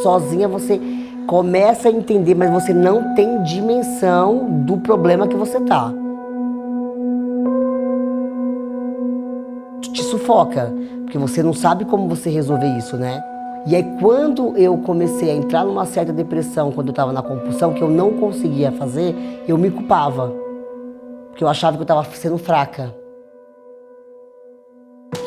Sozinha você começa a entender, mas você não tem dimensão do problema que você tá. Te sufoca, porque você não sabe como você resolver isso, né? E aí quando eu comecei a entrar numa certa depressão, quando eu estava na compulsão, que eu não conseguia fazer, eu me culpava. Porque eu achava que eu estava sendo fraca.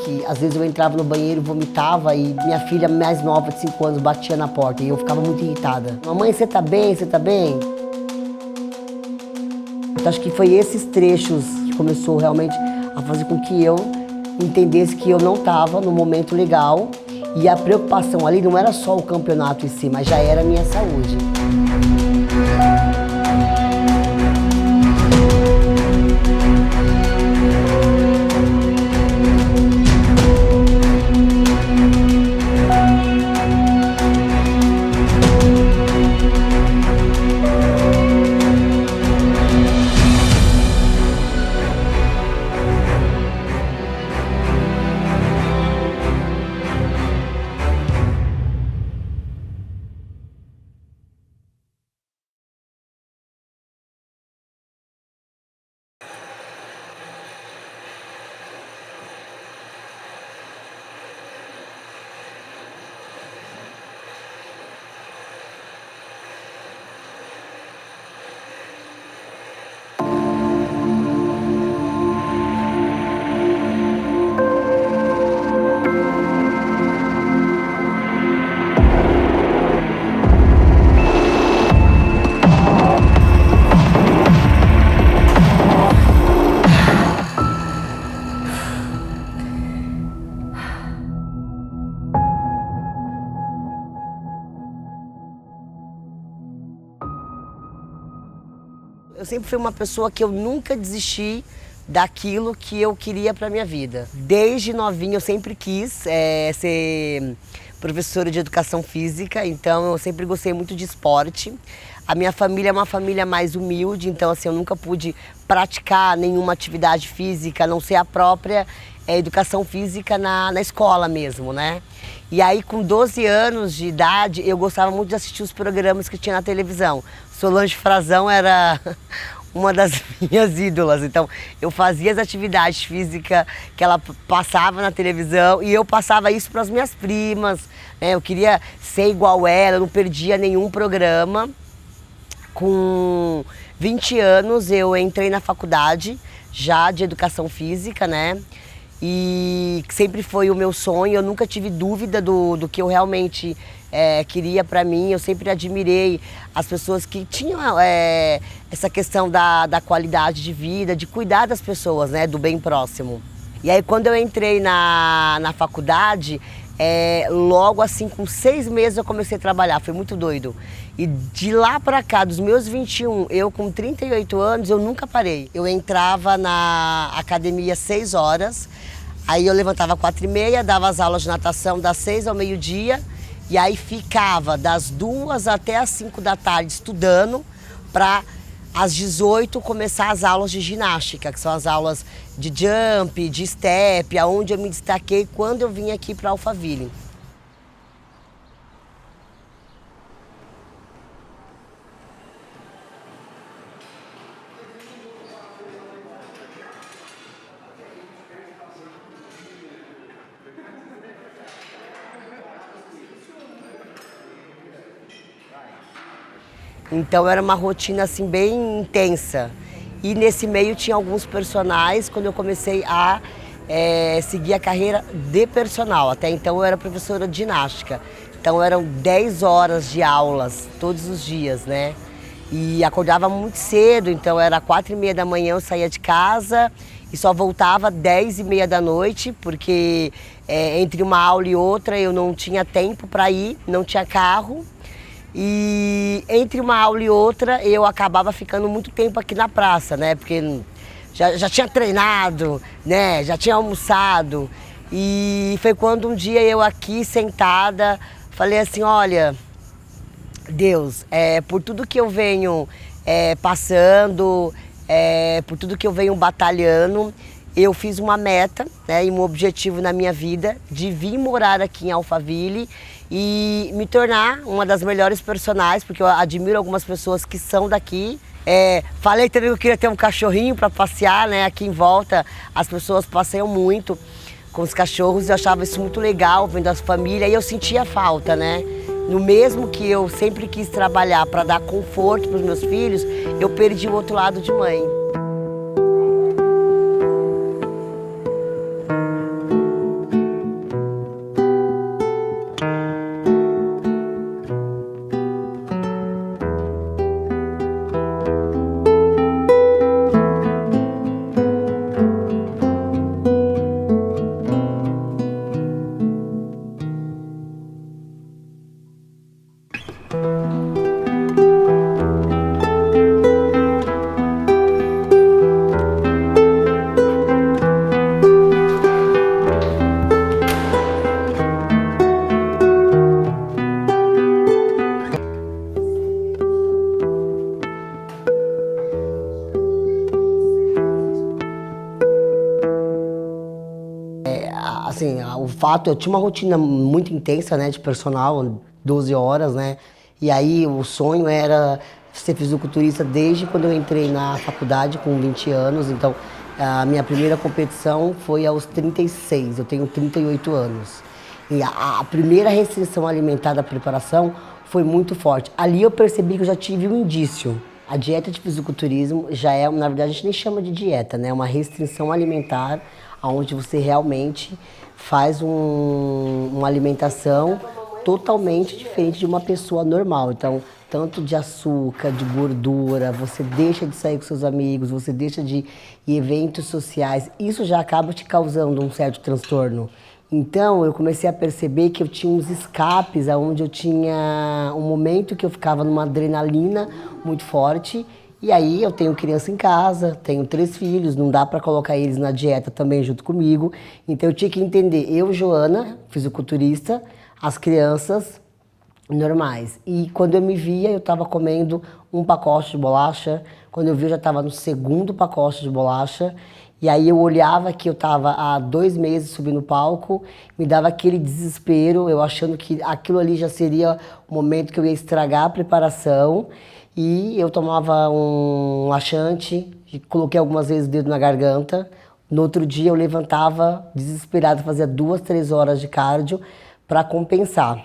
Que às vezes eu entrava no banheiro, vomitava e minha filha mais nova de 5 anos batia na porta e eu ficava muito irritada. Mamãe, você tá bem? Você tá bem? Então acho que foi esses trechos que começou realmente a fazer com que eu entendesse que eu não estava no momento legal e a preocupação ali não era só o campeonato em si, mas já era a minha saúde. Eu sempre fui uma pessoa que eu nunca desisti daquilo que eu queria para minha vida. Desde novinha eu sempre quis ser professora de educação física, então eu sempre gostei muito de esporte. A minha família é uma família mais humilde, então assim, eu nunca pude praticar nenhuma atividade física, a não ser a própria educação física na escola mesmo, né? E aí com 12 anos de idade eu gostava muito de assistir os programas que tinha na televisão. Solange Frazão era uma das minhas ídolas, então eu fazia as atividades físicas que ela passava na televisão e eu passava isso para as minhas primas, né? Eu queria ser igual ela, eu não perdia nenhum programa. Com 20 anos eu entrei na faculdade já de educação física, né? E sempre foi o meu sonho, eu nunca tive dúvida do que eu realmente queria para mim. Eu sempre admirei as pessoas que tinham essa questão da qualidade de vida, de cuidar das pessoas, né, do bem próximo. E aí quando eu entrei na faculdade, logo assim, com 6 meses eu comecei a trabalhar, foi muito doido. E de lá pra cá, dos meus 21, eu com 38 anos, eu nunca parei. Eu entrava na academia às 6 horas, aí eu levantava às 4h30, dava as aulas de natação das 6 ao meio-dia, e aí ficava das 2 até as 5 da tarde estudando para às 18 começar as aulas de ginástica, que são as aulas de jump, de step, aonde eu me destaquei quando eu vim aqui para Alphaville. Então era uma rotina assim bem intensa. E nesse meio tinha alguns personagens quando eu comecei a seguir a carreira de personal. Até então eu era professora de ginástica. Então eram 10 horas de aulas todos os dias, né? E acordava muito cedo, então era 4h30 da manhã eu saía de casa e só voltava 10h30 da noite, porque entre uma aula e outra eu não tinha tempo para ir, não tinha carro. E entre uma aula e outra eu acabava ficando muito tempo aqui na praça, né? Porque já tinha treinado, né? Já tinha almoçado. E foi quando um dia eu aqui sentada falei assim, olha, Deus, por tudo que eu venho passando, por tudo que eu venho batalhando, eu fiz uma meta, né, e um objetivo na minha vida de vir morar aqui em Alphaville e me tornar uma das melhores personagens, porque eu admiro algumas pessoas que são daqui. Falei também que eu queria ter um cachorrinho para passear, né, aqui em volta as pessoas passeiam muito com os cachorros, eu achava isso muito legal, vendo as famílias, e eu sentia falta, né? No mesmo que eu sempre quis trabalhar para dar conforto para os meus filhos, eu perdi o outro lado de mãe. Assim, o fato, eu tinha uma rotina muito intensa, né, de personal, 12 horas, né, e aí o sonho era ser fisiculturista desde quando eu entrei na faculdade com 20 anos, então a minha primeira competição foi aos 36, eu tenho 38 anos. E a primeira restrição alimentar da preparação foi muito forte. Ali eu percebi que eu já tive um indício. A dieta de fisiculturismo já é, na verdade a gente nem chama de dieta, né, é uma restrição alimentar onde você realmente faz uma alimentação totalmente diferente de uma pessoa normal. Então, tanto de açúcar, de gordura, você deixa de sair com seus amigos, você deixa de ir em eventos sociais, isso já acaba te causando um certo transtorno. Então, eu comecei a perceber que eu tinha uns escapes, onde eu tinha um momento que eu ficava numa adrenalina muito forte. E aí eu tenho criança em casa, tenho 3 filhos, não dá para colocar eles na dieta também junto comigo. Então eu tinha que entender, eu, Joana, fisiculturista, as crianças normais. E quando eu me via, eu estava comendo um pacote de bolacha. Quando eu vi, eu já estava no 2º pacote de bolacha. E aí eu olhava que eu estava há 2 meses subindo no palco, me dava aquele desespero, eu achando que aquilo ali já seria o momento que eu ia estragar a preparação. E eu tomava um laxante, coloquei algumas vezes o dedo na garganta. No outro dia eu levantava desesperado, fazia 2, 3 horas de cardio para compensar.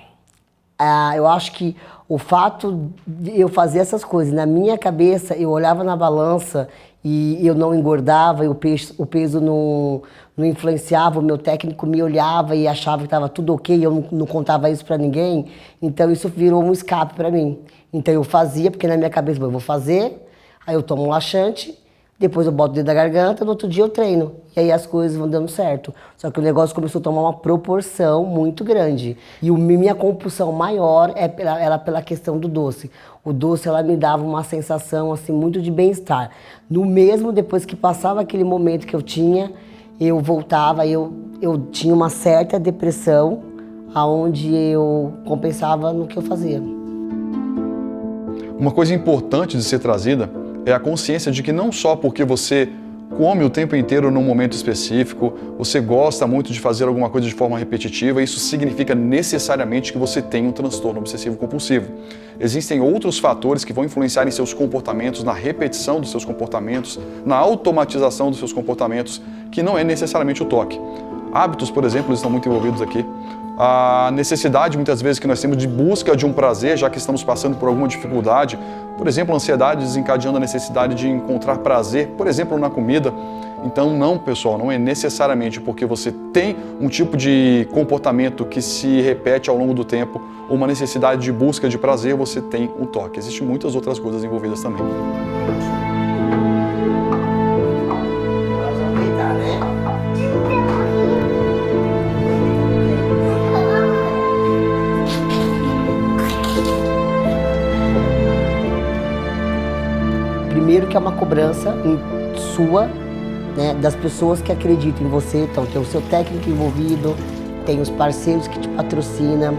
Eu acho que o fato de eu fazer essas coisas, na minha cabeça, eu olhava na balança e eu não engordava, e o peso não influenciava, o meu técnico me olhava e achava que estava tudo ok, eu não contava isso para ninguém, então isso virou um escape para mim. Então eu fazia, porque na minha cabeça, eu vou fazer, aí eu tomo um laxante, depois eu boto o dedo na garganta, no outro dia eu treino. E aí as coisas vão dando certo. Só que o negócio começou a tomar uma proporção muito grande. E minha compulsão maior era pela questão do doce. O doce, ela me dava uma sensação assim, muito de bem-estar. No mesmo, depois que passava aquele momento que eu tinha, eu voltava, eu tinha uma certa depressão, onde eu compensava no que eu fazia. Uma coisa importante de ser trazida é a consciência de que não só porque você come o tempo inteiro num momento específico, você gosta muito de fazer alguma coisa de forma repetitiva, isso significa necessariamente que você tem um transtorno obsessivo-compulsivo. Existem outros fatores que vão influenciar em seus comportamentos, na repetição dos seus comportamentos, na automatização dos seus comportamentos, que não é necessariamente o toque. Hábitos, por exemplo, estão muito envolvidos aqui. A necessidade, muitas vezes, que nós temos de busca de um prazer, já que estamos passando por alguma dificuldade. Por exemplo, a ansiedade desencadeando a necessidade de encontrar prazer, por exemplo, na comida. Então, não, pessoal, não é necessariamente porque você tem um tipo de comportamento que se repete ao longo do tempo, ou uma necessidade de busca de prazer, você tem um toque. Existem muitas outras coisas envolvidas também. Primeiro que é uma cobrança sua, né, das pessoas que acreditam em você. Então tem o seu técnico envolvido, tem os parceiros que te patrocinam,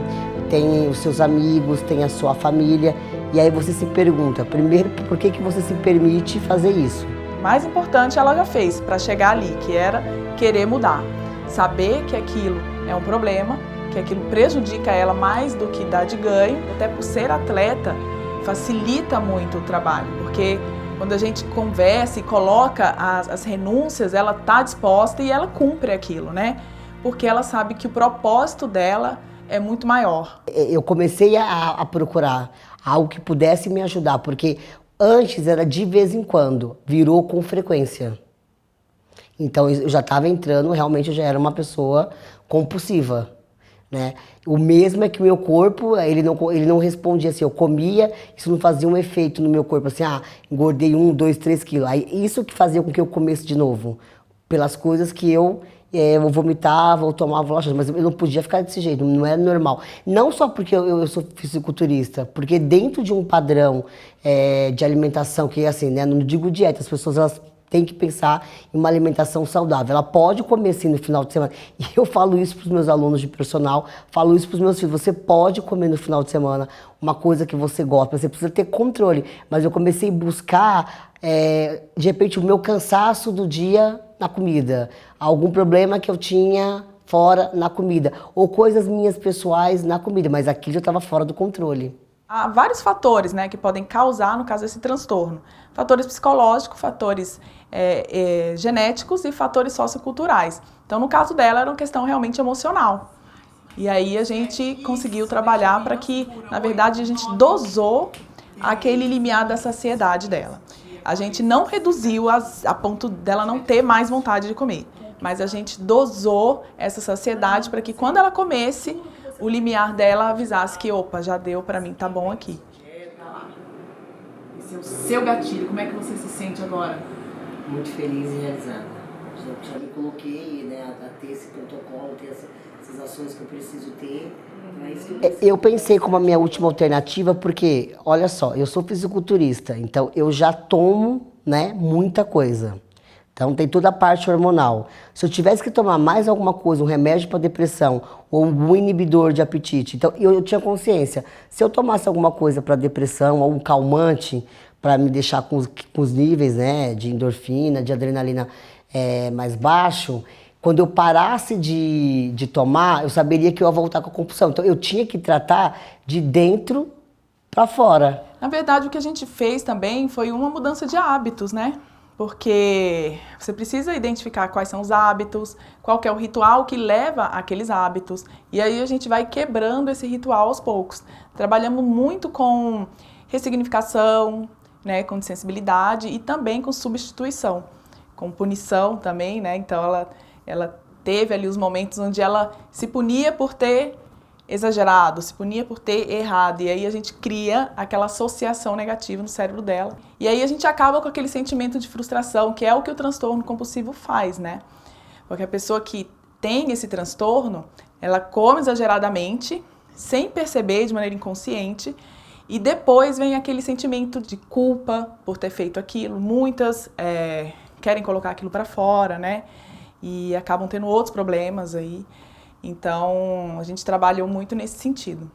tem os seus amigos, tem a sua família. E aí você se pergunta, primeiro, por que você se permite fazer isso? mais importante ela já fez para chegar ali, que era querer mudar. Saber que aquilo é um problema, que aquilo prejudica ela mais do que dá de ganho, até por ser atleta, facilita muito o trabalho, porque quando a gente conversa e coloca as renúncias, ela está disposta e ela cumpre aquilo, né? Porque ela sabe que o propósito dela é muito maior. Eu comecei a procurar algo que pudesse me ajudar, porque antes era de vez em quando, virou com frequência. Então eu já estava entrando, realmente eu já era uma pessoa compulsiva, né? O mesmo é que o meu corpo, ele não respondia assim, eu comia, isso não fazia um efeito no meu corpo, assim, engordei 1, 2, 3 quilos. Aí isso que fazia com que eu comesse de novo, pelas coisas que eu vomitava ou tomava laxante, mas eu não podia ficar desse jeito, não era normal. Não só porque eu sou fisiculturista, porque dentro de um padrão de alimentação, que é assim, né, não digo dieta, as pessoas elas têm que pensar em uma alimentação saudável. Ela pode comer assim no final de semana. E eu falo isso para os meus alunos de personal, falo isso para os meus filhos. Você pode comer no final de semana uma coisa que você gosta, você precisa ter controle. Mas eu comecei a buscar, de repente, o meu cansaço do dia na comida. Algum problema que eu tinha fora na comida. Ou coisas minhas pessoais na comida. Mas aquilo já estava fora do controle. Há vários fatores, né, que podem causar, no caso, esse transtorno. Fatores psicológicos, fatores genéticos e fatores socioculturais. Então, no caso dela, era uma questão realmente emocional. E aí a gente conseguiu trabalhar para que, na verdade, a gente dosou aquele limiar da saciedade dela. A gente não reduziu a ponto dela não ter mais vontade de comer, mas a gente dosou essa saciedade para que, quando ela comesse, o limiar dela avisasse que, opa, já deu pra mim, tá bom aqui. Esse é o seu gatilho, como é que você se sente agora? Muito feliz e realizada. Já me coloquei, né, a ter esse protocolo, ter essas ações que eu preciso ter. Eu pensei como a minha última alternativa, porque, olha só, eu sou fisiculturista, então eu já tomo, né, muita coisa. Então tem toda a parte hormonal. Se eu tivesse que tomar mais alguma coisa, um remédio para depressão ou um inibidor de apetite, então eu tinha consciência. Se eu tomasse alguma coisa para depressão ou um calmante para me deixar com os níveis, né, de endorfina, de adrenalina mais baixo, quando eu parasse de tomar, eu saberia que eu ia voltar com a compulsão. Então eu tinha que tratar de dentro para fora. Na verdade, o que a gente fez também foi uma mudança de hábitos, né? Porque você precisa identificar quais são os hábitos, qual que é o ritual que leva àqueles hábitos. E aí a gente vai quebrando esse ritual aos poucos. Trabalhamos muito com ressignificação, né, com sensibilidade e também com substituição, com punição também, né? Então ela teve ali os momentos onde ela se punia por ter exagerado, se punia por ter errado, e aí a gente cria aquela associação negativa no cérebro dela. E aí a gente acaba com aquele sentimento de frustração, que é o que o transtorno compulsivo faz, né? Porque a pessoa que tem esse transtorno, ela come exageradamente, sem perceber, de maneira inconsciente, e depois vem aquele sentimento de culpa por ter feito aquilo. Muitas querem colocar aquilo para fora, né? E acabam tendo outros problemas aí. Então, a gente trabalhou muito nesse sentido.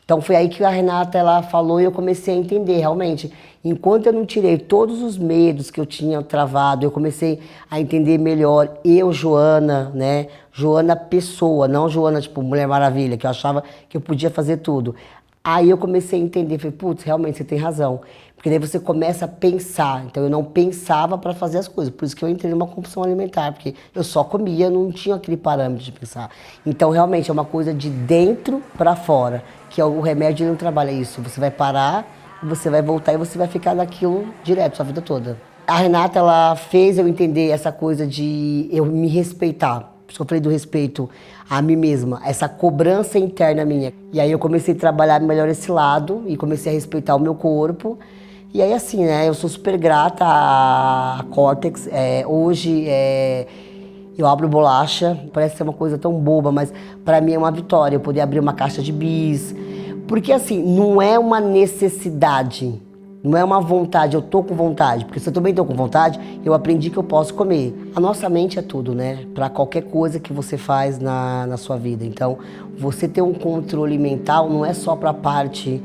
Então foi aí que a Renata ela falou e eu comecei a entender realmente. Enquanto eu não tirei todos os medos que eu tinha travado, eu comecei a entender melhor eu, Joana, né? Joana pessoa, não Joana tipo Mulher Maravilha, que eu achava que eu podia fazer tudo. Aí eu comecei a entender, falei, putz, realmente você tem razão. Porque daí você começa a pensar. Então eu não pensava para fazer as coisas. Por isso que eu entrei numa compulsão alimentar, porque eu só comia, não tinha aquele parâmetro de pensar. Então realmente é uma coisa de dentro para fora, que o remédio não trabalha isso. Você vai parar, você vai voltar e você vai ficar naquilo direto, sua vida toda. A Renata, ela fez eu entender essa coisa de eu me respeitar. Por isso que eu falei do respeito a mim mesma, essa cobrança interna minha. E aí eu comecei a trabalhar melhor esse lado e comecei a respeitar o meu corpo. E aí assim, né, eu sou super grata à Cortex. Hoje eu abro bolacha, parece ser uma coisa tão boba, mas para mim é uma vitória eu poder abrir uma caixa de bis. Porque assim, não é uma necessidade. Não é uma vontade, eu tô com vontade, porque se eu também tô com vontade, eu aprendi que eu posso comer. A nossa mente é tudo, né? Para qualquer coisa que você faz na sua vida. Então, você ter um controle mental não é só para a parte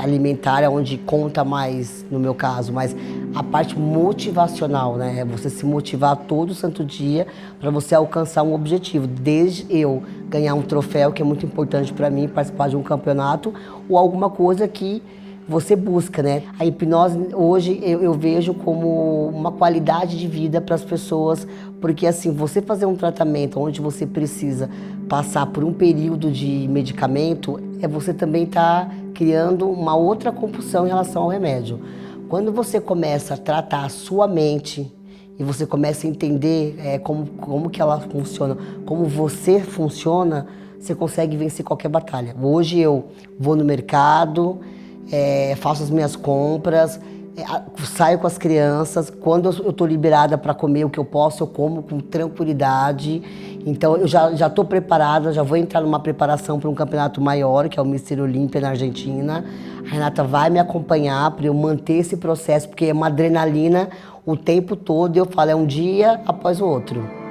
alimentar, onde conta mais, no meu caso, mas a parte motivacional, né? É você se motivar todo santo dia para você alcançar um objetivo. Desde eu ganhar um troféu, que é muito importante para mim, participar de um campeonato, ou alguma coisa que você busca, né? A hipnose hoje eu vejo como uma qualidade de vida para as pessoas, porque assim, você fazer um tratamento onde você precisa passar por um período de medicamento, você também tá criando uma outra compulsão em relação ao remédio. Quando você começa a tratar a sua mente e você começa a entender como que ela funciona, como você funciona, você consegue vencer qualquer batalha. Hoje eu vou no mercado, faço as minhas compras, saio com as crianças. Quando eu estou liberada para comer o que eu posso, eu como com tranquilidade. Então eu já estou preparada, já vou entrar numa preparação para um campeonato maior, que é o Mister Olímpia na Argentina. A Renata vai me acompanhar para eu manter esse processo, porque é uma adrenalina o tempo todo. Eu falo, é um dia após o outro.